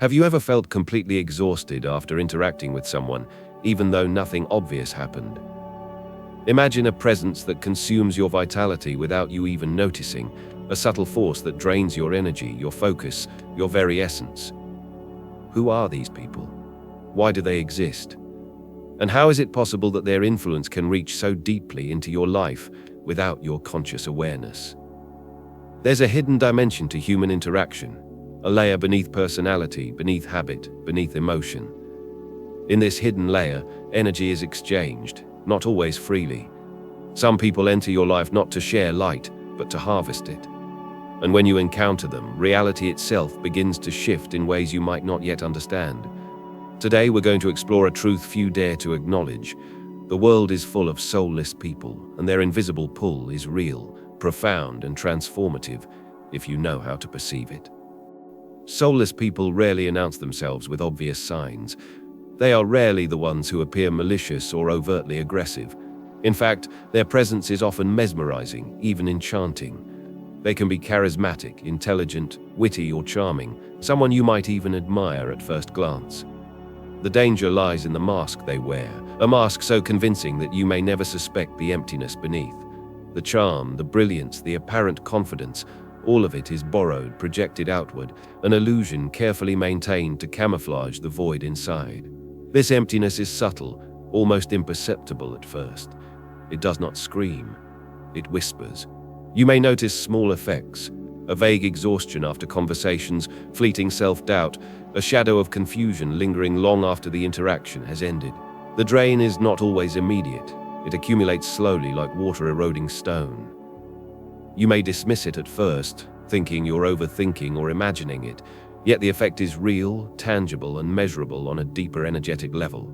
Have you ever felt completely exhausted after interacting with someone, even though nothing obvious happened? Imagine a presence that consumes your vitality without you even noticing, a subtle force that drains your energy, your focus, your very essence. Who are these people? Why do they exist? And how is it possible that their influence can reach so deeply into your life without your conscious awareness? There's a hidden dimension to human interaction, a layer beneath personality, beneath habit, beneath emotion. In this hidden layer, energy is exchanged, not always freely. Some people enter your life not to share light, but to harvest it. And when you encounter them, reality itself begins to shift in ways you might not yet understand. Today we're going to explore a truth few dare to acknowledge. The world is full of soulless people, and their invisible pull is real, profound, and transformative, if you know how to perceive it. Soulless people rarely announce themselves with obvious signs. They are rarely the ones who appear malicious or overtly aggressive. In fact, their presence is often mesmerizing, even enchanting. They can be charismatic, intelligent, witty, or charming, someone you might even admire at first glance. The danger lies in the mask they wear, a mask so convincing that you may never suspect the emptiness beneath. The charm, the brilliance, the apparent confidence, all of it is borrowed, projected outward, an illusion carefully maintained to camouflage the void inside. This emptiness is subtle, almost imperceptible at first. It does not scream, it whispers. You may notice small effects, a vague exhaustion after conversations, fleeting self-doubt, a shadow of confusion lingering long after the interaction has ended. The drain is not always immediate. It accumulates slowly like water eroding stone. You may dismiss it at first, thinking you're overthinking or imagining it, yet the effect is real, tangible, and measurable on a deeper energetic level.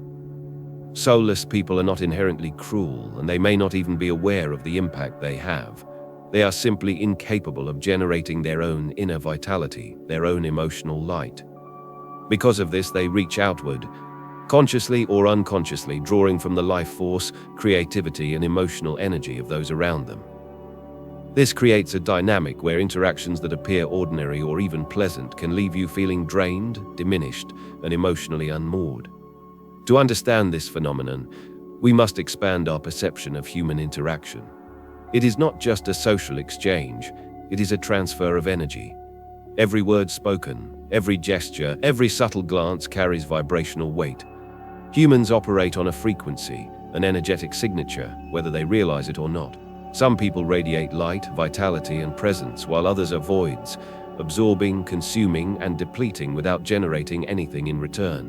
Soulless people are not inherently cruel, and they may not even be aware of the impact they have. They are simply incapable of generating their own inner vitality, their own emotional light. Because of this, they reach outward, consciously or unconsciously, drawing from the life force, creativity, and emotional energy of those around them. This creates a dynamic where interactions that appear ordinary or even pleasant can leave you feeling drained, diminished, and emotionally unmoored. To understand this phenomenon, we must expand our perception of human interaction. It is not just a social exchange, it is a transfer of energy. Every word spoken, every gesture, every subtle glance carries vibrational weight. Humans operate on a frequency, an energetic signature, whether they realize it or not. Some people radiate light, vitality, and presence, while others are voids, absorbing, consuming, and depleting without generating anything in return.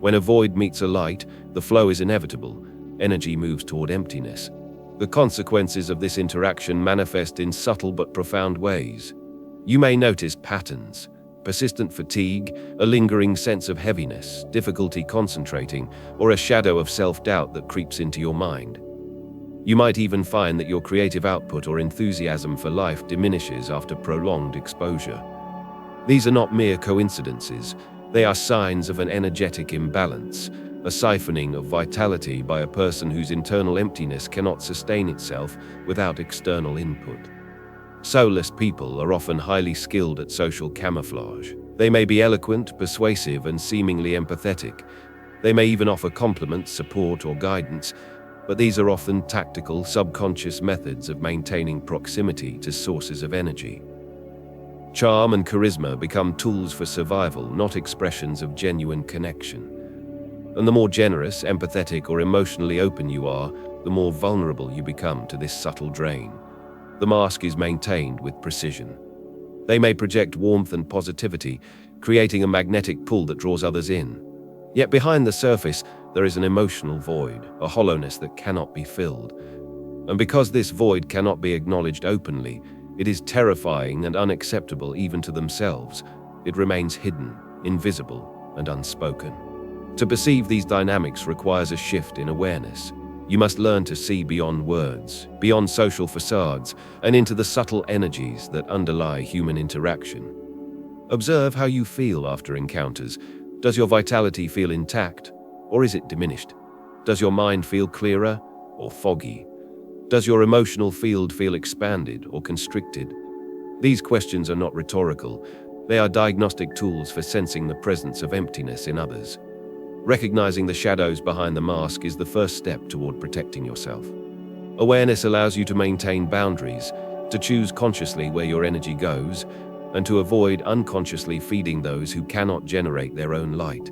When a void meets a light, the flow is inevitable. Energy moves toward emptiness. The consequences of this interaction manifest in subtle but profound ways. You may notice patterns: persistent fatigue, a lingering sense of heaviness, difficulty concentrating, or a shadow of self-doubt that creeps into your mind. You might even find that your creative output or enthusiasm for life diminishes after prolonged exposure. These are not mere coincidences. They are signs of an energetic imbalance, a siphoning of vitality by a person whose internal emptiness cannot sustain itself without external input. Soulless people are often highly skilled at social camouflage. They may be eloquent, persuasive, and seemingly empathetic. They may even offer compliments, support, or guidance, but these are often tactical, subconscious methods of maintaining proximity to sources of energy. Charm and charisma become tools for survival, not expressions of genuine connection. And the more generous, empathetic, or emotionally open you are, the more vulnerable you become to this subtle drain. The mask is maintained with precision. They may project warmth and positivity, creating a magnetic pull that draws others in. Yet behind the surface, there is an emotional void, a hollowness that cannot be filled. And because this void cannot be acknowledged openly, it is terrifying and unacceptable even to themselves. It remains hidden, invisible, and unspoken. To perceive these dynamics requires a shift in awareness. You must learn to see beyond words, beyond social facades, and into the subtle energies that underlie human interaction. Observe how you feel after encounters. Does your vitality feel intact, or is it diminished? Does your mind feel clearer or foggy? Does your emotional field feel expanded or constricted? These questions are not rhetorical. They are diagnostic tools for sensing the presence of emptiness in others. Recognizing the shadows behind the mask is the first step toward protecting yourself. Awareness allows you to maintain boundaries, to choose consciously where your energy goes, and to avoid unconsciously feeding those who cannot generate their own light.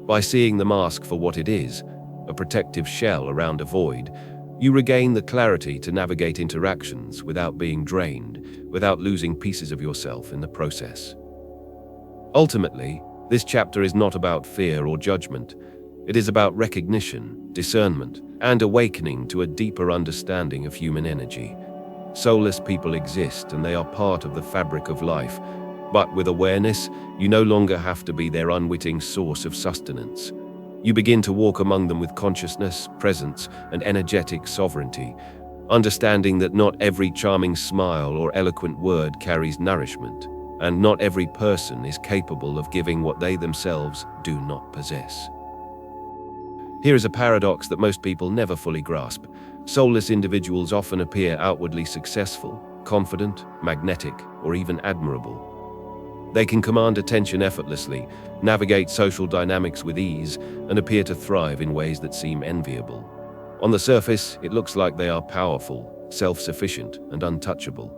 By seeing the mask for what it is, a protective shell around a void, you regain the clarity to navigate interactions without being drained, without losing pieces of yourself in the process. Ultimately, this chapter is not about fear or judgment. It is about recognition, discernment, and awakening to a deeper understanding of human energy. Soulless people exist, and they are part of the fabric of life. But with awareness, you no longer have to be their unwitting source of sustenance. You begin to walk among them with consciousness, presence, and energetic sovereignty, understanding that not every charming smile or eloquent word carries nourishment, and not every person is capable of giving what they themselves do not possess. Here is a paradox that most people never fully grasp. Soulless individuals often appear outwardly successful, confident, magnetic, or even admirable. They can command attention effortlessly, navigate social dynamics with ease, and appear to thrive in ways that seem enviable. On the surface, it looks like they are powerful, self-sufficient, and untouchable.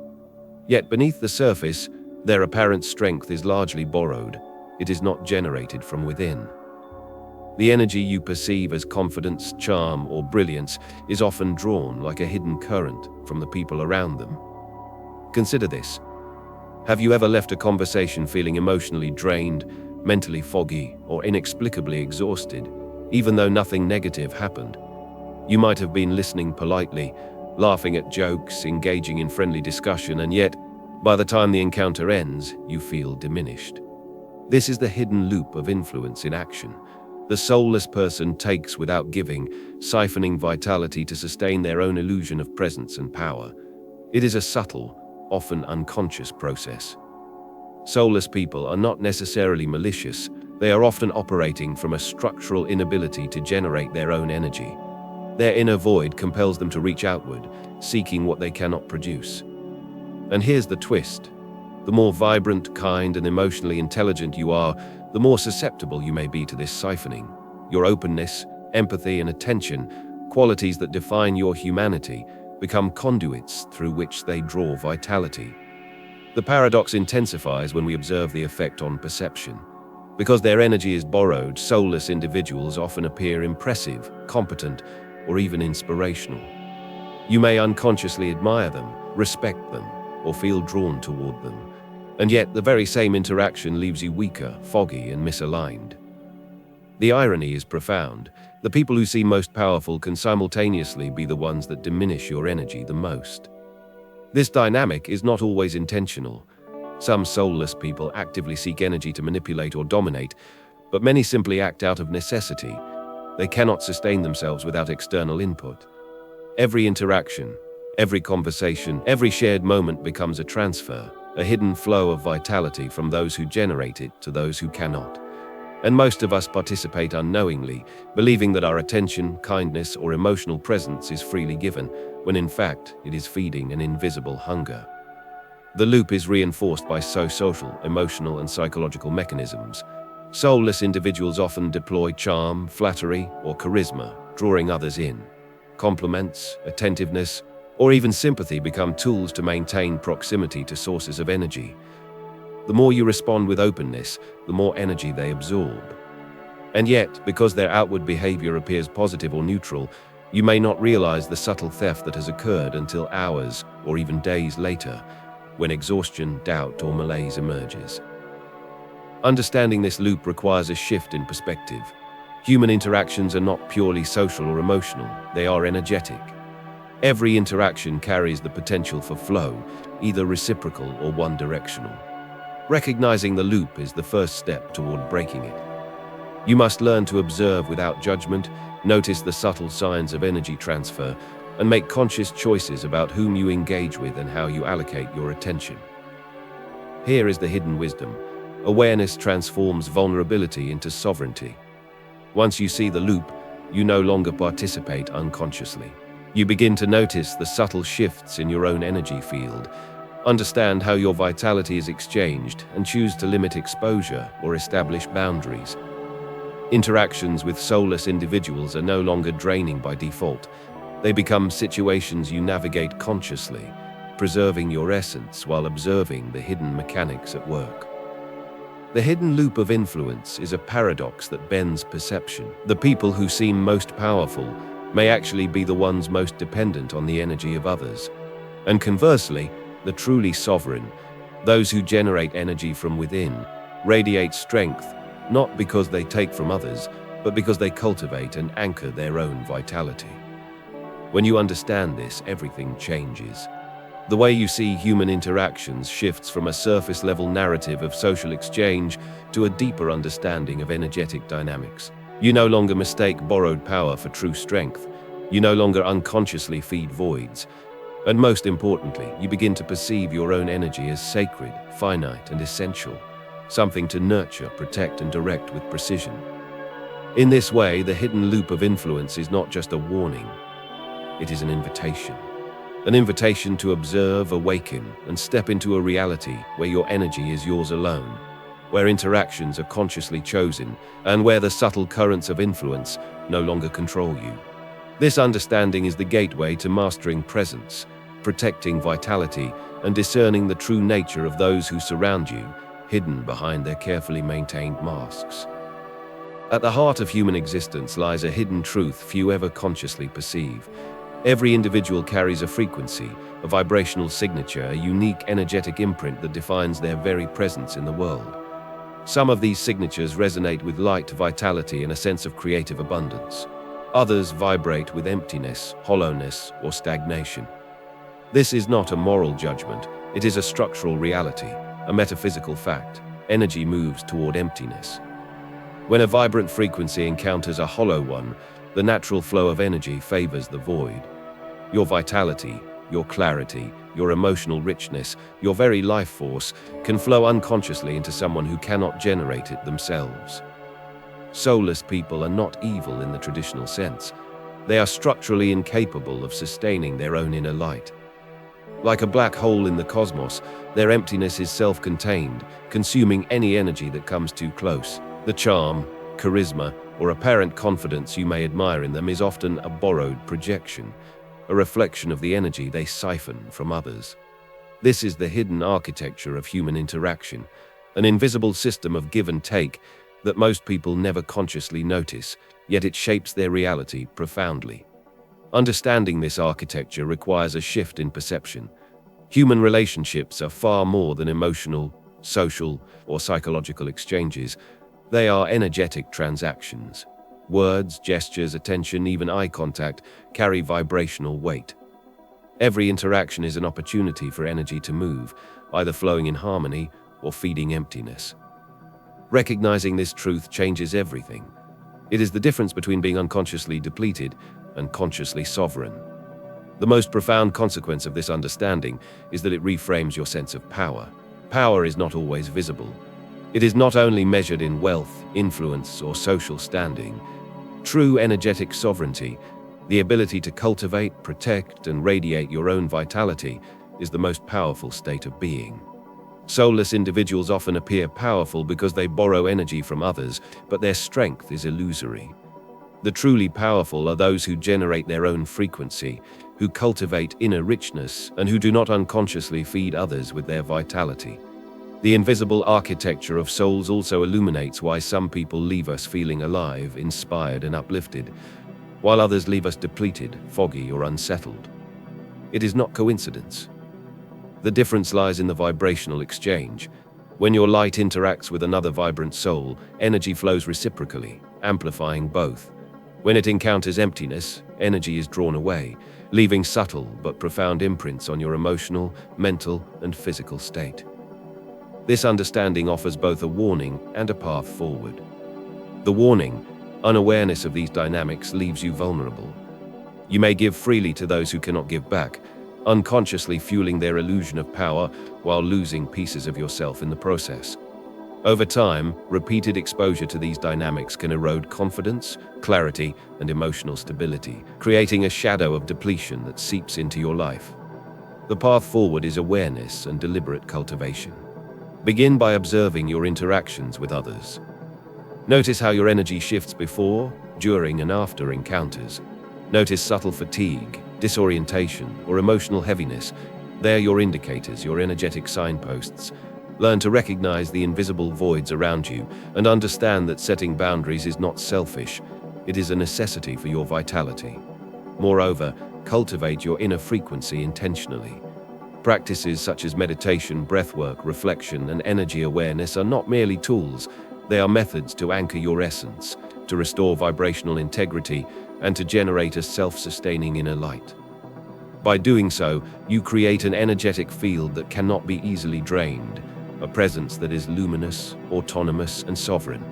Yet beneath the surface, their apparent strength is largely borrowed. It is not generated from within. The energy you perceive as confidence, charm, or brilliance is often drawn like a hidden current from the people around them. Consider this. Have you ever left a conversation feeling emotionally drained, mentally foggy, or inexplicably exhausted, even though nothing negative happened? You might have been listening politely, laughing at jokes, engaging in friendly discussion, and yet, by the time the encounter ends, you feel diminished. This is the hidden loop of influence in action. The soulless person takes without giving, siphoning vitality to sustain their own illusion of presence and power. It is a subtle, often unconscious process. Soulless people are not necessarily malicious. They are often operating from a structural inability to generate their own energy. Their inner void compels them to reach outward, seeking what they cannot produce. And here's the twist. The more vibrant, kind, and emotionally intelligent you are, the more susceptible you may be to this siphoning. Your openness, empathy, and attention, qualities that define your humanity, become conduits through which they draw vitality. The paradox intensifies when we observe the effect on perception. Because their energy is borrowed, soulless individuals often appear impressive, competent, or even inspirational. You may unconsciously admire them, respect them, or feel drawn toward them. And yet, the very same interaction leaves you weaker, foggy, and misaligned. The irony is profound. The people who seem most powerful can simultaneously be the ones that diminish your energy the most. This dynamic is not always intentional. Some soulless people actively seek energy to manipulate or dominate, but many simply act out of necessity. They cannot sustain themselves without external input. Every interaction, every conversation, every shared moment becomes a transfer, a hidden flow of vitality from those who generate it to those who cannot. And most of us participate unknowingly, believing that our attention, kindness, or emotional presence is freely given, when in fact it is feeding an invisible hunger. The loop is reinforced by social, emotional, and psychological mechanisms. Soulless individuals often deploy charm, flattery, or charisma, drawing others in. Compliments, attentiveness, or even sympathy become tools to maintain proximity to sources of energy. The more you respond with openness, the more energy they absorb. And yet, because their outward behavior appears positive or neutral, you may not realize the subtle theft that has occurred until hours or even days later, when exhaustion, doubt, or malaise emerges. Understanding this loop requires a shift in perspective. Human interactions are not purely social or emotional, they are energetic. Every interaction carries the potential for flow, either reciprocal or one-directional. Recognizing the loop is the first step toward breaking it. You must learn to observe without judgment, notice the subtle signs of energy transfer, and make conscious choices about whom you engage with and how you allocate your attention. Here is the hidden wisdom. Awareness transforms vulnerability into sovereignty. Once you see the loop, you no longer participate unconsciously. You begin to notice the subtle shifts in your own energy field, Understand how your vitality is exchanged and choose to limit exposure or establish boundaries. Interactions with soulless individuals are no longer draining by default. They become situations you navigate consciously, preserving your essence while observing the hidden mechanics at work. The hidden loop of influence is a paradox that bends perception. The people who seem most powerful may actually be the ones most dependent on the energy of others. And conversely, the truly sovereign, those who generate energy from within, radiate strength, not because they take from others, but because they cultivate and anchor their own vitality. When you understand this, everything changes. The way you see human interactions shifts from a surface-level narrative of social exchange to a deeper understanding of energetic dynamics. You no longer mistake borrowed power for true strength. You no longer unconsciously feed voids. And most importantly, you begin to perceive your own energy as sacred, finite, and essential, something to nurture, protect, and direct with precision. In this way, the hidden loop of influence is not just a warning, it is an invitation. An invitation to observe, awaken, and step into a reality where your energy is yours alone, where interactions are consciously chosen, and where the subtle currents of influence no longer control you. This understanding is the gateway to mastering presence, protecting vitality, and discerning the true nature of those who surround you, hidden behind their carefully maintained masks. At the heart of human existence lies a hidden truth few ever consciously perceive. Every individual carries a frequency, a vibrational signature, a unique energetic imprint that defines their very presence in the world. Some of these signatures resonate with light, vitality, and a sense of creative abundance. Others vibrate with emptiness, hollowness, or stagnation. This is not a moral judgment, it is a structural reality, a metaphysical fact. Energy moves toward emptiness. When a vibrant frequency encounters a hollow one, the natural flow of energy favors the void. Your vitality, your clarity, your emotional richness, your very life force can flow unconsciously into someone who cannot generate it themselves. Soulless people are not evil in the traditional sense. They are structurally incapable of sustaining their own inner light. Like a black hole in the cosmos, their emptiness is self-contained, consuming any energy that comes too close. The charm, charisma, or apparent confidence you may admire in them is often a borrowed projection, a reflection of the energy they siphon from others. This is the hidden architecture of human interaction, an invisible system of give and take that most people never consciously notice, yet it shapes their reality profoundly. Understanding this architecture requires a shift in perception. Human relationships are far more than emotional, social, or psychological exchanges. They are energetic transactions. Words, gestures, attention, even eye contact carry vibrational weight. Every interaction is an opportunity for energy to move, either flowing in harmony or feeding emptiness. Recognizing this truth changes everything. It is the difference between being unconsciously depleted and consciously sovereign. The most profound consequence of this understanding is that it reframes your sense of power. Power is not always visible. It is not only measured in wealth, influence, or social standing. True energetic sovereignty, the ability to cultivate, protect, and radiate your own vitality, is the most powerful state of being. Soulless individuals often appear powerful because they borrow energy from others, but their strength is illusory. The truly powerful are those who generate their own frequency, who cultivate inner richness, and who do not unconsciously feed others with their vitality. The invisible architecture of souls also illuminates why some people leave us feeling alive, inspired, and uplifted, while others leave us depleted, foggy, or unsettled. It is not coincidence. The difference lies in the vibrational exchange. When your light interacts with another vibrant soul, energy flows reciprocally, amplifying both. When it encounters emptiness, energy is drawn away, leaving subtle but profound imprints on your emotional, mental, and physical state. This understanding offers both a warning and a path forward. The warning, unawareness of these dynamics, leaves you vulnerable. You may give freely to those who cannot give back, unconsciously fueling their illusion of power while losing pieces of yourself in the process. Over time, repeated exposure to these dynamics can erode confidence, clarity, and emotional stability, creating a shadow of depletion that seeps into your life. The path forward is awareness and deliberate cultivation. Begin by observing your interactions with others. Notice how your energy shifts before, during, and after encounters. Notice subtle fatigue, disorientation, or emotional heaviness. They are your indicators, your energetic signposts. Learn to recognize the invisible voids around you and understand that setting boundaries is not selfish. It is a necessity for your vitality. Moreover, cultivate your inner frequency intentionally. Practices such as meditation, breathwork, reflection, and energy awareness are not merely tools. They are methods to anchor your essence, to restore vibrational integrity, and to generate a self-sustaining inner light. By doing so, you create an energetic field that cannot be easily drained, a presence that is luminous, autonomous, and sovereign.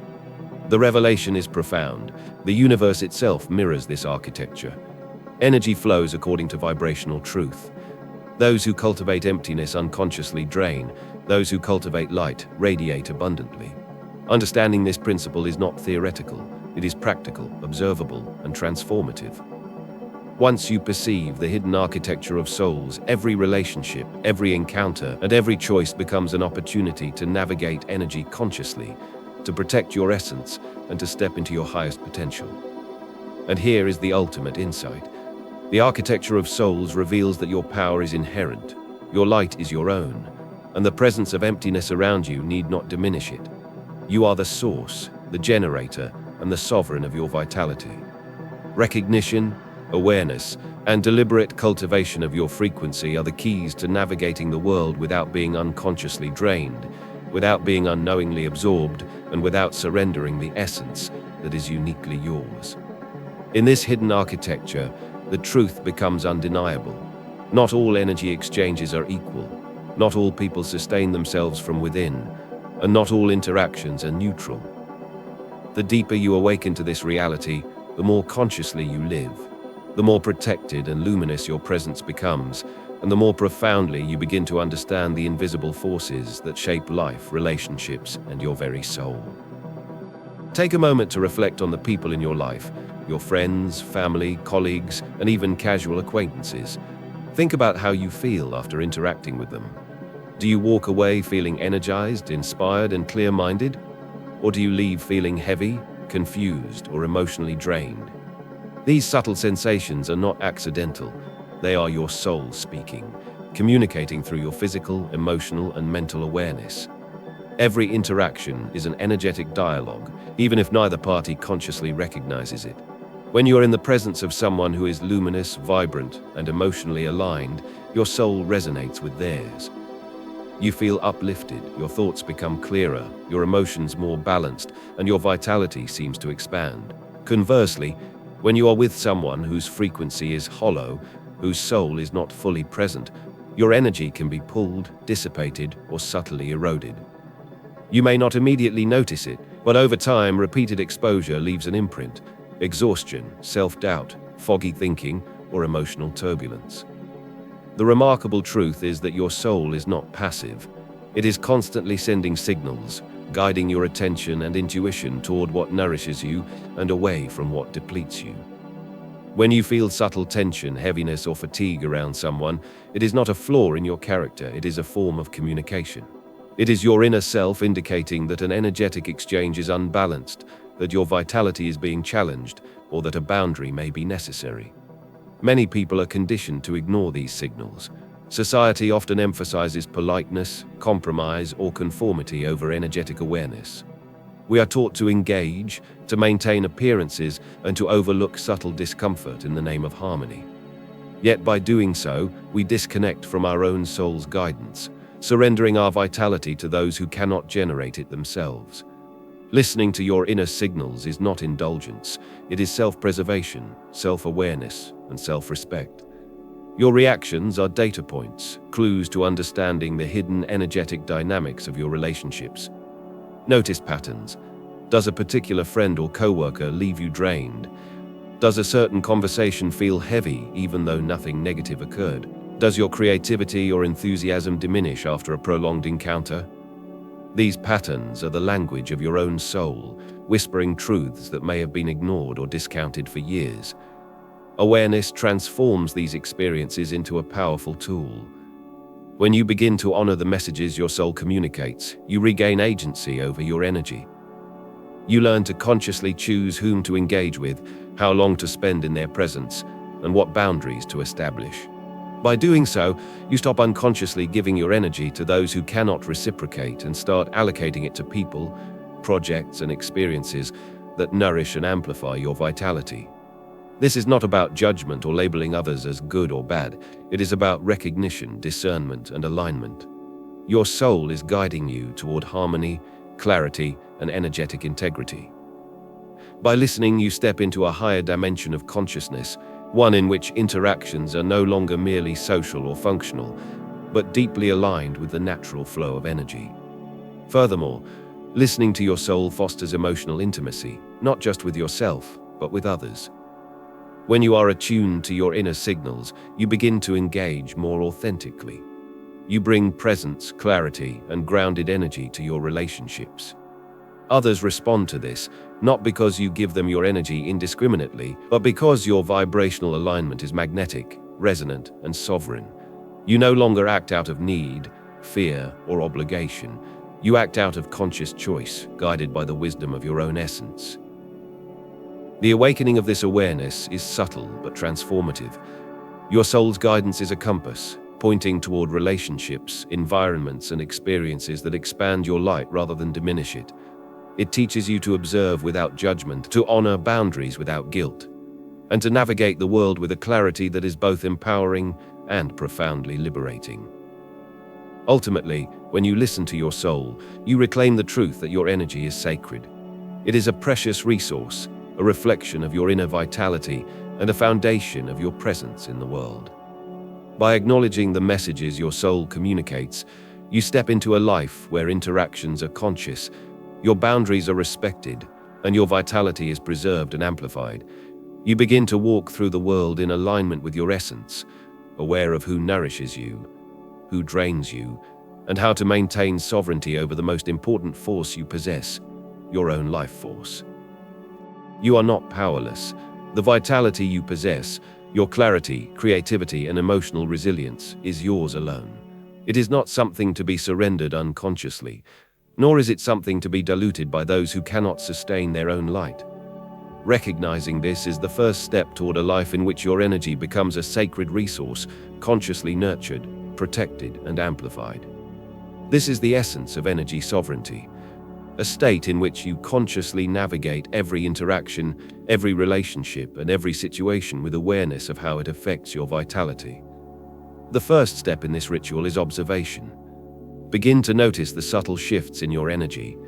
The revelation is profound. The universe itself mirrors this architecture. Energy flows according to vibrational truth. Those who cultivate emptiness unconsciously drain. Those who cultivate light radiate abundantly. Understanding this principle is not theoretical. It is practical, observable, and transformative. Once you perceive the hidden architecture of souls, every relationship, every encounter, and every choice becomes an opportunity to navigate energy consciously, to protect your essence, and to step into your highest potential. And here is the ultimate insight. The architecture of souls reveals that your power is inherent, your light is your own, and the presence of emptiness around you need not diminish it. You are the source, the generator, and the sovereign of your vitality. Recognition, awareness, and deliberate cultivation of your frequency are the keys to navigating the world without being unconsciously drained, without being unknowingly absorbed, and without surrendering the essence that is uniquely yours. In this hidden architecture, the truth becomes undeniable. Not all energy exchanges are equal. Not all people sustain themselves from within, and not all interactions are neutral. The deeper you awaken to this reality, the more consciously you live. The more protected and luminous your presence becomes, and the more profoundly you begin to understand the invisible forces that shape life, relationships, and your very soul. Take a moment to reflect on the people in your life, your friends, family, colleagues, and even casual acquaintances. Think about how you feel after interacting with them. Do you walk away feeling energized, inspired, and clear-minded? Or do you leave feeling heavy, confused, or emotionally drained? These subtle sensations are not accidental. They are your soul speaking, communicating through your physical, emotional, and mental awareness. Every interaction is an energetic dialogue, even if neither party consciously recognizes it. When you are in the presence of someone who is luminous, vibrant, and emotionally aligned, your soul resonates with theirs. You feel uplifted, your thoughts become clearer, your emotions more balanced, and your vitality seems to expand. Conversely, when you are with someone whose frequency is hollow, whose soul is not fully present, your energy can be pulled, dissipated, or subtly eroded. You may not immediately notice it, but over time, repeated exposure leaves an imprint: exhaustion, self-doubt, foggy thinking, or emotional turbulence. The remarkable truth is that your soul is not passive. It is constantly sending signals, guiding your attention and intuition toward what nourishes you and away from what depletes you. When you feel subtle tension, heaviness, or fatigue around someone, it is not a flaw in your character, it is a form of communication. It is your inner self indicating that an energetic exchange is unbalanced, that your vitality is being challenged, or that a boundary may be necessary. Many people are conditioned to ignore these signals. Society often emphasizes politeness, compromise, or conformity over energetic awareness. We are taught to engage, to maintain appearances, and to overlook subtle discomfort in the name of harmony. Yet by doing so, we disconnect from our own soul's guidance, surrendering our vitality to those who cannot generate it themselves. Listening to your inner signals is not indulgence, it is self-preservation, self-awareness, and self-respect. Your reactions are data points, clues to understanding the hidden energetic dynamics of your relationships. Notice patterns. Does a particular friend or coworker leave you drained? Does a certain conversation feel heavy even though nothing negative occurred? Does your creativity or enthusiasm diminish after a prolonged encounter? These patterns are the language of your own soul, whispering truths that may have been ignored or discounted for years. Awareness transforms these experiences into a powerful tool, When you begin to honor the messages your soul communicates, you regain agency over your energy. You learn to consciously choose whom to engage with, how long to spend in their presence, and what boundaries to establish. By doing so, you stop unconsciously giving your energy to those who cannot reciprocate and start allocating it to people, projects, and experiences that nourish and amplify your vitality. This is not about judgment or labeling others as good or bad. It is about recognition, discernment, and alignment. Your soul is guiding you toward harmony, clarity, and energetic integrity. By listening, you step into a higher dimension of consciousness, one in which interactions are no longer merely social or functional, but deeply aligned with the natural flow of energy. Furthermore, listening to your soul fosters emotional intimacy, not just with yourself, but with others. When you are attuned to your inner signals, you begin to engage more authentically. You bring presence, clarity, and grounded energy to your relationships. Others respond to this, not because you give them your energy indiscriminately, but because your vibrational alignment is magnetic, resonant, and sovereign. You no longer act out of need, fear, or obligation. You act out of conscious choice, guided by the wisdom of your own essence. The awakening of this awareness is subtle but transformative. Your soul's guidance is a compass, pointing toward relationships, environments, and experiences that expand your light rather than diminish it. It teaches you to observe without judgment, to honor boundaries without guilt, and to navigate the world with a clarity that is both empowering and profoundly liberating. Ultimately, when you listen to your soul, you reclaim the truth that your energy is sacred. It is a precious resource, a reflection of your inner vitality, and a foundation of your presence in the world. By acknowledging the messages your soul communicates, you step into a life where interactions are conscious, your boundaries are respected, and your vitality is preserved and amplified. You begin to walk through the world in alignment with your essence, aware of who nourishes you, who drains you, and how to maintain sovereignty over the most important force you possess, your own life force. You are not powerless. The vitality you possess, your clarity, creativity, and emotional resilience is yours alone. It is not something to be surrendered unconsciously, nor is it something to be diluted by those who cannot sustain their own light. Recognizing this is the first step toward a life in which your energy becomes a sacred resource, consciously nurtured, protected, and amplified. This is the essence of energy sovereignty, a state in which you consciously navigate every interaction, every relationship, and every situation with awareness of how it affects your vitality. The first step in this ritual is observation. Begin to notice the subtle shifts in your energy.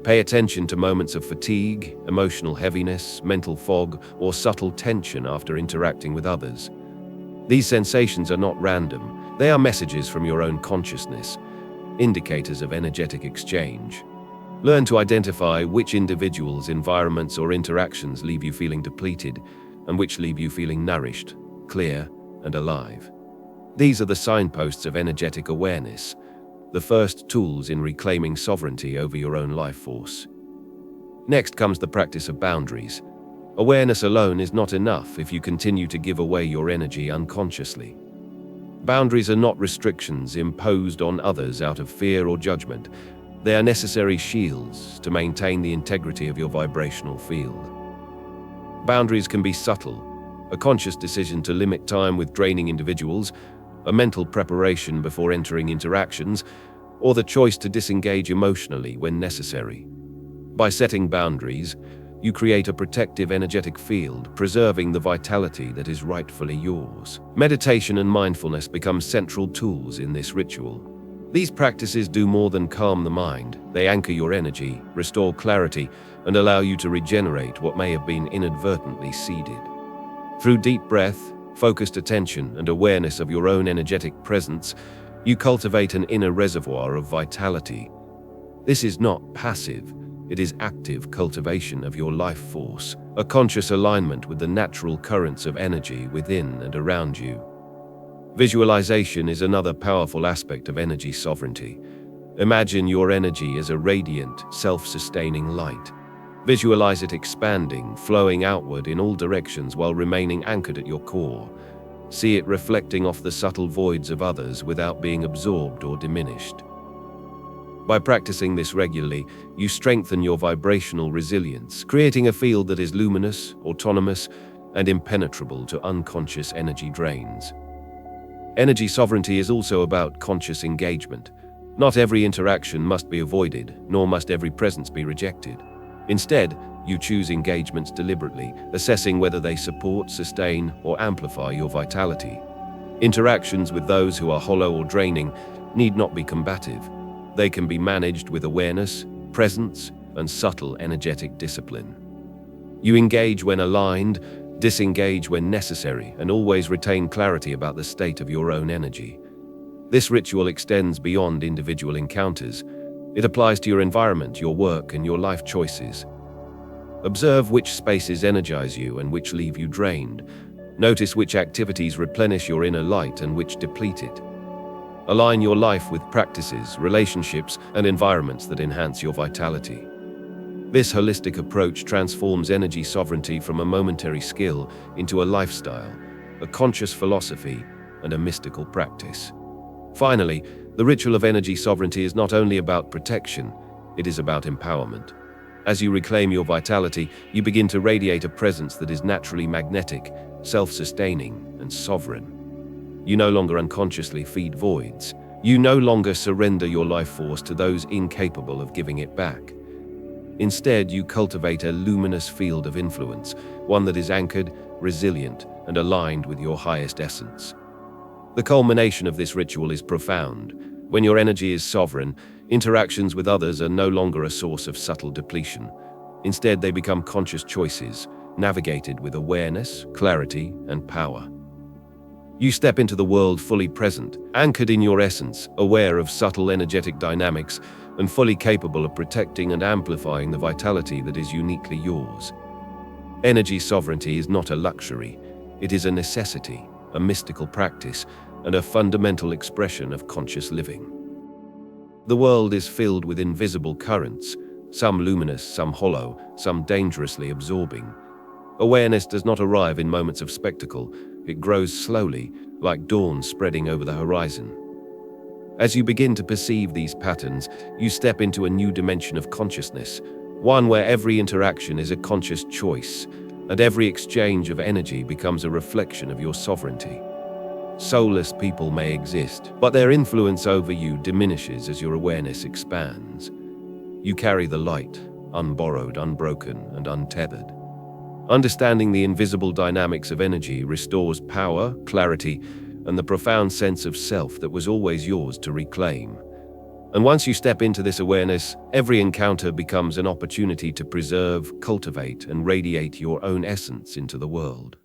Pay attention to moments of fatigue, emotional heaviness, mental fog, or subtle tension after interacting with others. These sensations are not random. They are messages from your own consciousness, indicators of energetic exchange. Learn to identify which individuals, environments, or interactions leave you feeling depleted, and which leave you feeling nourished, clear, and alive. These are the signposts of energetic awareness, the first tools in reclaiming sovereignty over your own life force. Next comes the practice of boundaries. Awareness alone is not enough if you continue to give away your energy unconsciously. Boundaries are not restrictions imposed on others out of fear or judgment. They are necessary shields to maintain the integrity of your vibrational field. Boundaries can be subtle, a conscious decision to limit time with draining individuals, a mental preparation before entering interactions, or the choice to disengage emotionally when necessary. By setting boundaries, you create a protective energetic field, preserving the vitality that is rightfully yours. Meditation and mindfulness become central tools in this ritual. These practices do more than calm the mind. They anchor your energy, restore clarity, and allow you to regenerate what may have been inadvertently seeded. Through deep breath, focused attention, and awareness of your own energetic presence, you cultivate an inner reservoir of vitality. This is not passive. It is active cultivation of your life force, a conscious alignment with the natural currents of energy within and around you. Visualization is another powerful aspect of energy sovereignty. Imagine your energy as a radiant, self-sustaining light. Visualize it expanding, flowing outward in all directions while remaining anchored at your core. See it reflecting off the subtle voids of others without being absorbed or diminished. By practicing this regularly, you strengthen your vibrational resilience, creating a field that is luminous, autonomous, and impenetrable to unconscious energy drains. Energy sovereignty is also about conscious engagement. Not every interaction must be avoided, nor must every presence be rejected. Instead, you choose engagements deliberately, assessing whether they support, sustain, or amplify your vitality. Interactions with those who are hollow or draining need not be combative. They can be managed with awareness, presence, and subtle energetic discipline. You engage when aligned, disengage when necessary, and always retain clarity about the state of your own energy. This ritual extends beyond individual encounters. It applies to your environment, your work, and your life choices. Observe which spaces energize you and which leave you drained. Notice which activities replenish your inner light and which deplete it. Align your life with practices, relationships, and environments that enhance your vitality. This holistic approach transforms energy sovereignty from a momentary skill into a lifestyle, a conscious philosophy, and a mystical practice. Finally, the ritual of energy sovereignty is not only about protection, it is about empowerment. As you reclaim your vitality, you begin to radiate a presence that is naturally magnetic, self-sustaining, and sovereign. You no longer unconsciously feed voids. You no longer surrender your life force to those incapable of giving it back. Instead, you cultivate a luminous field of influence, one that is anchored, resilient, and aligned with your highest essence. The culmination of this ritual is profound. When your energy is sovereign, interactions with others are no longer a source of subtle depletion. Instead, they become conscious choices, navigated with awareness, clarity, and power. You step into the world fully present, anchored in your essence, aware of subtle energetic dynamics, and fully capable of protecting and amplifying the vitality that is uniquely yours. Energy sovereignty is not a luxury. It is a necessity, a mystical practice, and a fundamental expression of conscious living. The world is filled with invisible currents, some luminous, some hollow, some dangerously absorbing. Awareness does not arrive in moments of spectacle. It grows slowly, like dawn spreading over the horizon. As you begin to perceive these patterns, you step into a new dimension of consciousness, one where every interaction is a conscious choice, and every exchange of energy becomes a reflection of your sovereignty. Soulless people may exist, but their influence over you diminishes as your awareness expands. You carry the light, unborrowed, unbroken, and untethered. Understanding the invisible dynamics of energy restores power, clarity, and the profound sense of self that was always yours to reclaim. And once you step into this awareness, every encounter becomes an opportunity to preserve, cultivate, and radiate your own essence into the world.